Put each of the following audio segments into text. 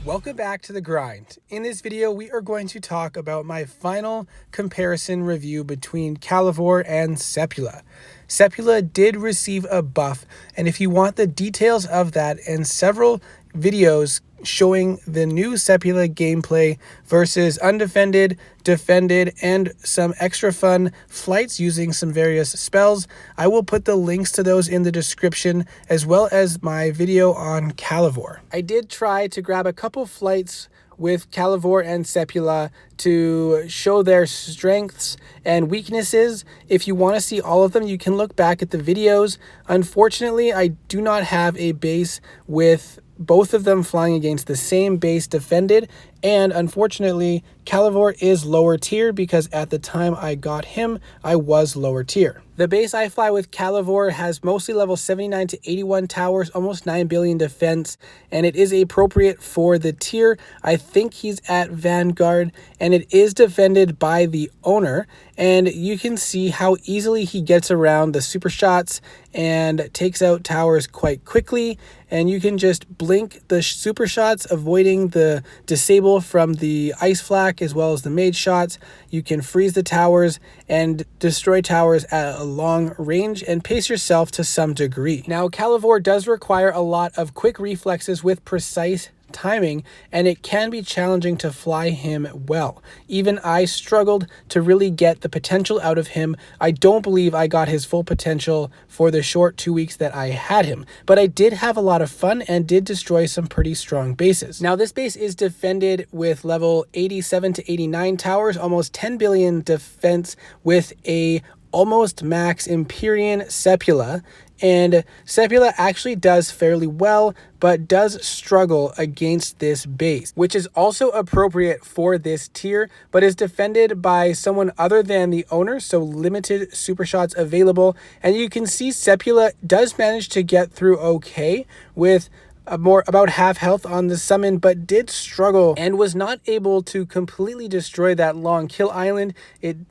Welcome back to The Grind. In this video, we are going to talk about my final comparison review between Calavore and Sepulla. Sepulla did receive a buff, and if you want the details of that and several videos showing the new Sepulla gameplay versus undefended, defended, and some extra fun flights using some various spells, I will put the links to those in the description, as well as my video on Calavore. I did try to grab a couple flights with Calavore and Sepulla to show their strengths and weaknesses. If you want to see all of them, you can look back at the videos. Unfortunately, I do not have a base with both of them flying against the same base defended, and unfortunately Calavore is lower tier because at the time I got him I was lower tier. The base I fly with Calavore has mostly level 79 to 81 towers, almost 9 billion defense, and it is appropriate for the tier. I think he's at Vanguard, and it is defended by the owner, and you can see how easily he gets around the super shots and takes out towers quite quickly, and you can just blink the super shots, avoiding the disable from the ice flak as well as the mage shots. You can freeze the towers and destroy towers at a long range and pace yourself to some degree. Now, Calavore does require a lot of quick reflexes with precise timing, and it can be challenging to fly him well. Even I struggled to really get the potential out of him. I don't believe I got his full potential for the short 2 weeks that I had him, but I did have a lot of fun and did destroy some pretty strong bases. Now, this base is defended with level 87 to 89 towers, almost 10 billion defense, with a almost max Empyrean Sepulla, and Sepulla actually does fairly well, but does struggle against this base, which is also appropriate for this tier, but is defended by someone other than the owner, so limited super shots available. And you can see Sepulla does manage to get through okay with about half health on the summon, but did struggle and was not able to completely destroy that long kill island.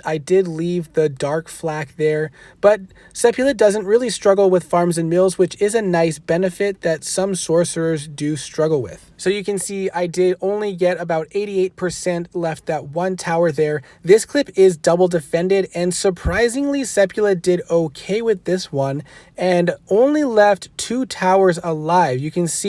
I did leave the dark flak there, but Sepulla doesn't really struggle with farms and mills, which is a nice benefit that some sorcerers do struggle with. So you can see I did only get about 88% left that one tower there. This clip is double defended, and surprisingly Sepulla did okay with this one and only left 2 towers alive. You can see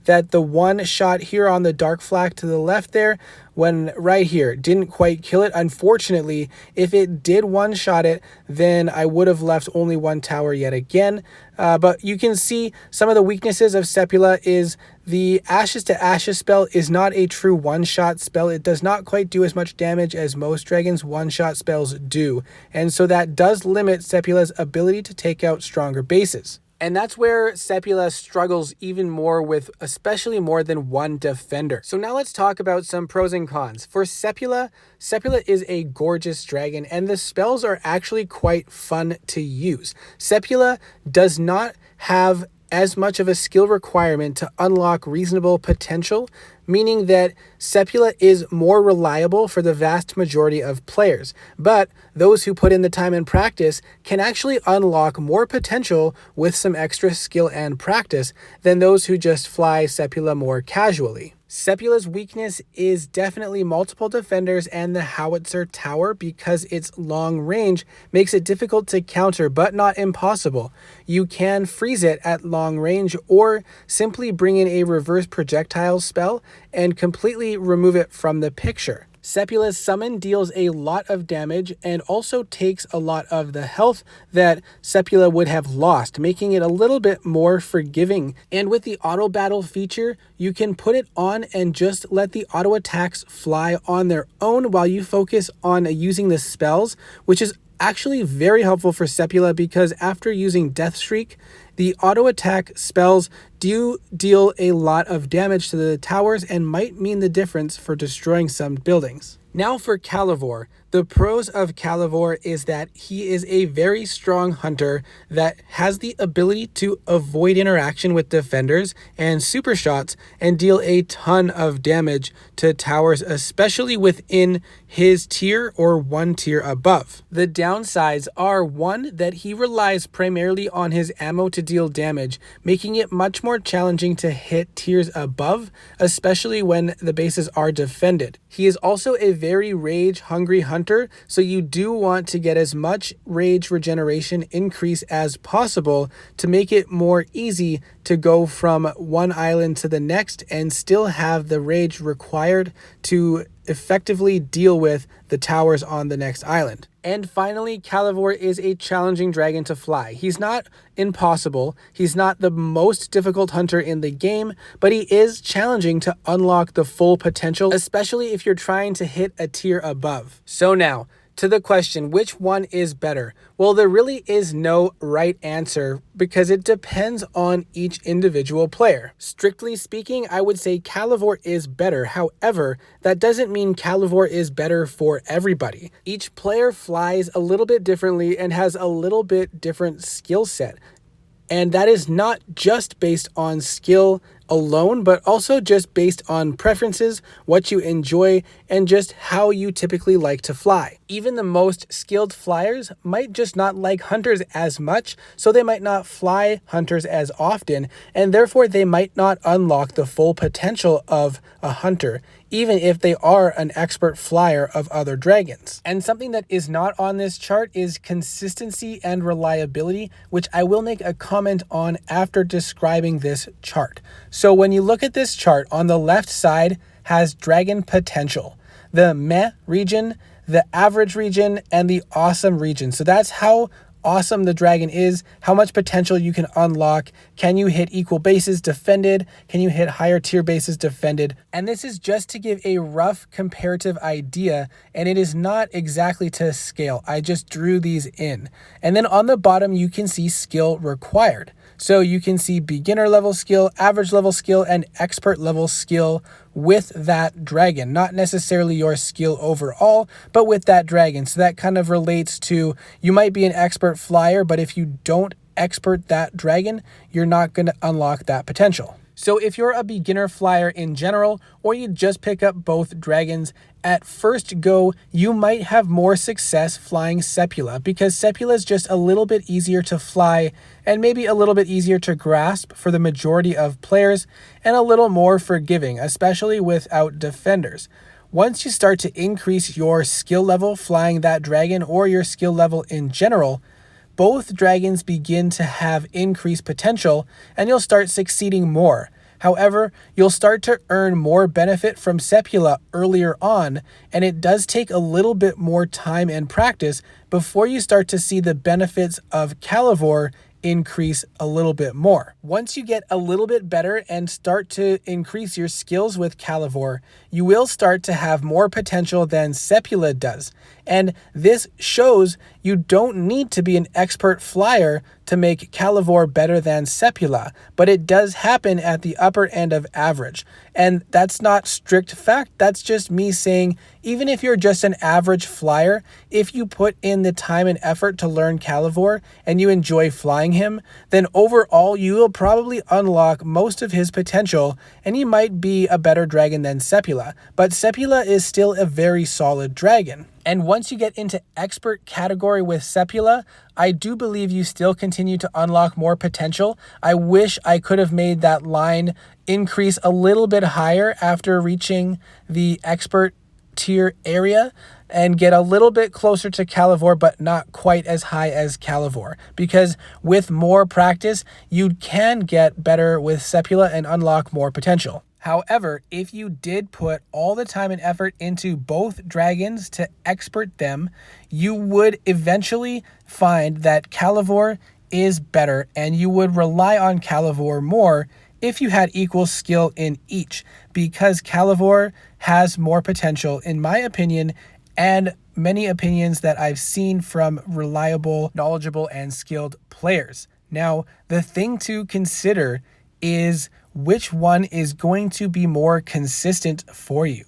that the one shot here on the dark flak to the left there, when right here, didn't quite kill it. Unfortunately, if it did one-shot it, then I would have left only 1 tower yet again. But you can see some of the weaknesses of Sepulla is the Ashes to Ashes spell is not a true one-shot spell. It does not quite do as much damage as most dragons' one-shot spells do. And so that does limit Sepulla's ability to take out stronger bases. And that's where Sepulla struggles even more with especially more than one defender. So now let's talk about some pros and cons. For Sepulla, Sepulla is a gorgeous dragon, and the spells are actually quite fun to use. Sepulla does not have as much of a skill requirement to unlock reasonable potential, meaning that Sepulla is more reliable for the vast majority of players. But those who put in the time and practice can actually unlock more potential with some extra skill and practice than those who just fly Sepulla more casually. Sepulla's weakness is definitely multiple defenders and the howitzer tower, because its long range makes it difficult to counter but not impossible. You can freeze it at long range or simply bring in a reverse projectile spell and completely remove it from the picture. Sepulla's summon deals a lot of damage and also takes a lot of the health that Sepulla would have lost, making it a little bit more forgiving. And with the auto battle feature, you can put it on and just let the auto attacks fly on their own while you focus on using the spells, which is actually very helpful for Sepulla, because after using Death Streak, the auto attack spells do deal a lot of damage to the towers and might mean the difference for destroying some buildings. Now for Calavore. The pros of Calavore is that he is a very strong hunter that has the ability to avoid interaction with defenders and super shots and deal a ton of damage to towers, especially within his tier or one tier above. The downsides are, one, that he relies primarily on his ammo to deal damage, making it much more challenging to hit tiers above, especially when the bases are defended. He is also a very rage-hungry hunter, so you do want to get as much rage regeneration increase as possible to make it more easy to go from one island to the next and still have the rage required to effectively deal with the towers on the next island. And finally, Calavore is a challenging dragon to fly. He's not impossible, he's not the most difficult hunter in the game, but he is challenging to unlock the full potential, especially if you're trying to hit a tier above. So now, to the question, which one is better? Well, there really is no right answer because it depends on each individual player. Strictly speaking, I would say Calavore is better. However, that doesn't mean Calavore is better for everybody. Each player flies a little bit differently and has a little bit different skill set. And that is not just based on skill alone, but also just based on preferences, what you enjoy, and just how you typically like to fly. Even the most skilled flyers might just not like hunters as much, so they might not fly hunters as often, and therefore they might not unlock the full potential of a hunter, even if they are an expert flyer of other dragons. And something that is not on this chart is consistency and reliability, which I will make a comment on after describing this chart. So when you look at this chart, on the left side has dragon potential, the meh region, the average region, and the awesome region. So that's how awesome the dragon is, how much potential you can unlock. Can you hit equal bases defended? Can you hit higher tier bases defended? And this is just to give a rough comparative idea, and it is not exactly to scale. I just drew these in. And then on the bottom, you can see skill required. So you can see beginner level skill, average level skill, and expert level skill with that dragon. Not necessarily your skill overall, but with that dragon. So that kind of relates to, you might be an expert flyer, but if you don't expert that dragon, you're not going to unlock that potential. So if you're a beginner flyer in general, or you just pick up both dragons, at first go, you might have more success flying Sepulla, because Sepulla is just a little bit easier to fly and maybe a little bit easier to grasp for the majority of players, and a little more forgiving, especially without defenders. Once you start to increase your skill level flying that dragon, or your skill level in general, both dragons begin to have increased potential and you'll start succeeding more. However, you'll start to earn more benefit from Sepulla earlier on, and it does take a little bit more time and practice before you start to see the benefits of Calavore increase a little bit more. Once you get a little bit better and start to increase your skills with Calavore, you will start to have more potential than Sepulla does. And this shows you don't need to be an expert flyer to make Calavore better than Sepulla, but it does happen at the upper end of average. And that's not strict fact, that's just me saying, even if you're just an average flyer, if you put in the time and effort to learn Calavore and you enjoy flying him, then overall you will probably unlock most of his potential, and he might be a better dragon than Sepulla. But Sepulla is still a very solid dragon. And once you get into expert category with Sepulla, I do believe you still continue to unlock more potential. I wish I could have made that line increase a little bit higher after reaching the expert tier area and get a little bit closer to Calavore, but not quite as high as Calavore, because with more practice, you can get better with Sepulla and unlock more potential. However, if you did put all the time and effort into both dragons to expert them, you would eventually find that Calavore is better, and you would rely on Calavore more if you had equal skill in each, because Calavore has more potential, in my opinion, and many opinions that I've seen from reliable, knowledgeable, and skilled players. Now, the thing to consider is which one is going to be more consistent for you,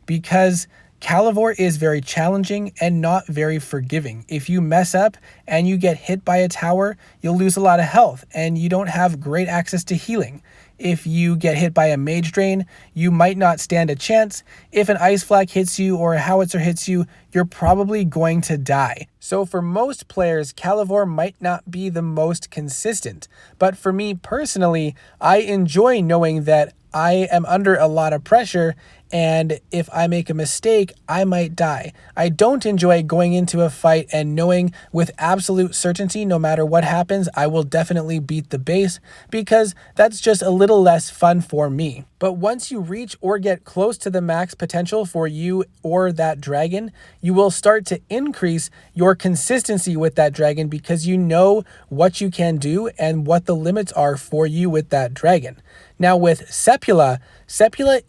because Calavore is very challenging and not very forgiving. If you mess up and you get hit by a tower, you'll lose a lot of health and you don't have great access to healing. If you get hit by a mage drain, you might not stand a chance. If an ice flak hits you or a howitzer hits you, you're probably going to die. So for most players, Calavore might not be the most consistent. But for me personally, I enjoy knowing that I am under a lot of pressure, and if I make a mistake, I might die. I don't enjoy going into a fight and knowing with absolute certainty, no matter what happens, I will definitely beat the base, because that's just a little less fun for me. But once you reach or get close to the max potential for you or that dragon, you will start to increase your consistency with that dragon because you know what you can do and what the limits are for you with that dragon. Now with Sepulla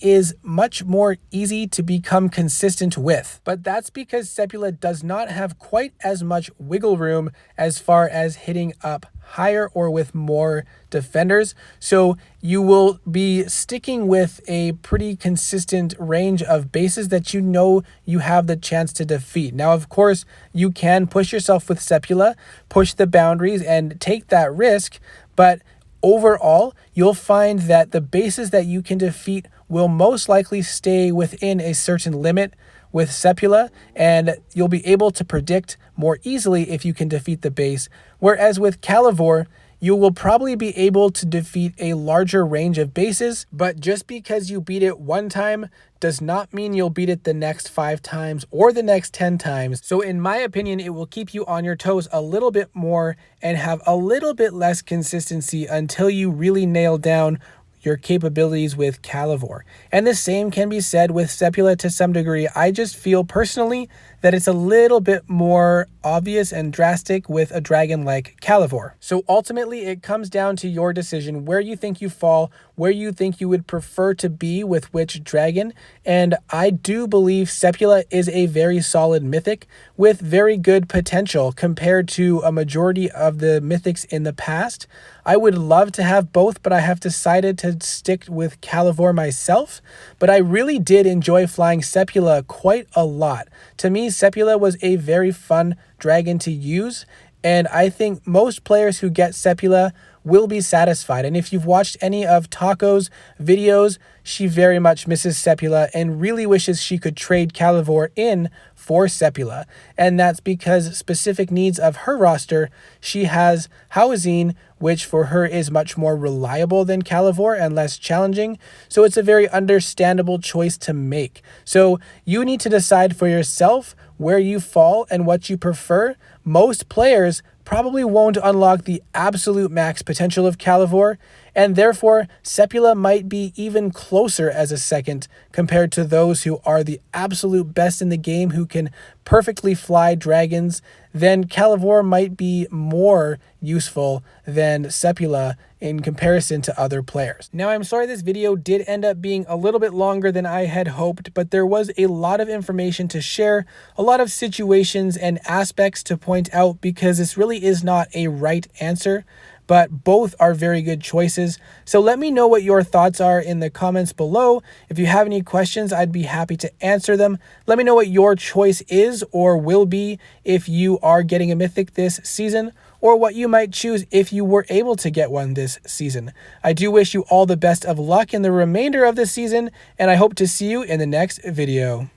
is much more easy to become consistent with, but that's because Sepulla does not have quite as much wiggle room as far as hitting up higher or with more defenders. So you will be sticking with a pretty consistent range of bases that you know you have the chance to defeat. Now, of course, you can push yourself with Sepulla, push the boundaries and take that risk, but overall, you'll find that the bases that you can defeat will most likely stay within a certain limit with Sepulla, and you'll be able to predict more easily if you can defeat the base. Whereas with Calavore, you will probably be able to defeat a larger range of bases, but just because you beat it one time does not mean you'll beat it the next 5 times or the next 10 times. So in my opinion, it will keep you on your toes a little bit more and have a little bit less consistency until you really nail down your capabilities with Calavore. And the same can be said with Sepulla to some degree. I just feel personally that it's a little bit more obvious and drastic with a dragon like Calavore. So ultimately it comes down to your decision, where you think you fall, where you think you would prefer to be with which dragon. And I do believe Sepulla is a very solid mythic with very good potential compared to a majority of the mythics in the past. I would love to have both, but I have decided to stick with Calavore myself. But I really did enjoy flying Sepulla quite a lot. To me, Sepulla was a very fun dragon to use, and I think most players who get Sepulla will be satisfied. And if you've watched any of Taco's videos, she very much misses Sepulla and really wishes she could trade Calavore in for Sepulla. And that's because specific needs of her roster, she has Howazine, which for her is much more reliable than Calavore and less challenging. So it's a very understandable choice to make. So you need to decide for yourself where you fall and what you prefer. Most players probably won't unlock the absolute max potential of Calavore, and therefore Sepulla might be even closer as a second compared to those who are the absolute best in the game who can perfectly fly dragons. Then Calavore might be more useful than Sepulla in comparison to other players. Now, I'm sorry this video did end up being a little bit longer than I had hoped, but there was a lot of information to share, a lot of situations and aspects to point out, because this really is not a right answer, but both are very good choices. So let me know what your thoughts are in the comments below. If you have any questions, I'd be happy to answer them. Let me know what your choice is or will be if you are getting a mythic this season, or what you might choose if you were able to get one this season. I do wish you all the best of luck in the remainder of the season, and I hope to see you in the next video.